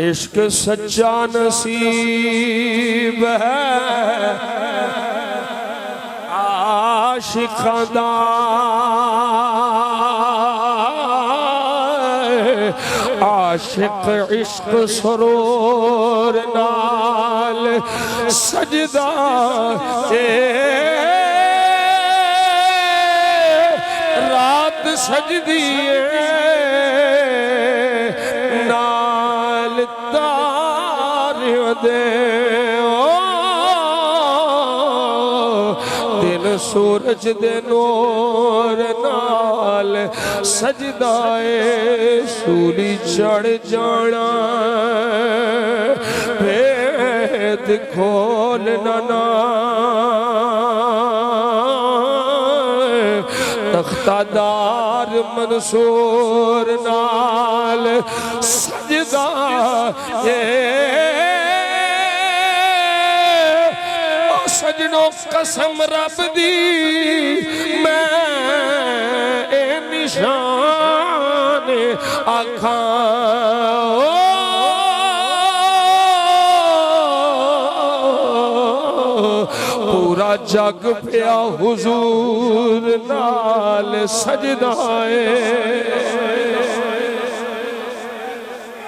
इश्क सच्चा नसीब है आशिकां दा, आशिक इश्क सरूर नाल सजदा रात सजदी नाल तारियों दे, दिन सूरज दे नूर नाल सजदाए सूली चढ़ जाना, भेद खोलना ना तख्तादार मंसूर नाल सजदा सजनों कसम रब दी मैं ए निशान आखां, पूरा जग पिया हुजूर नाल सजदा है।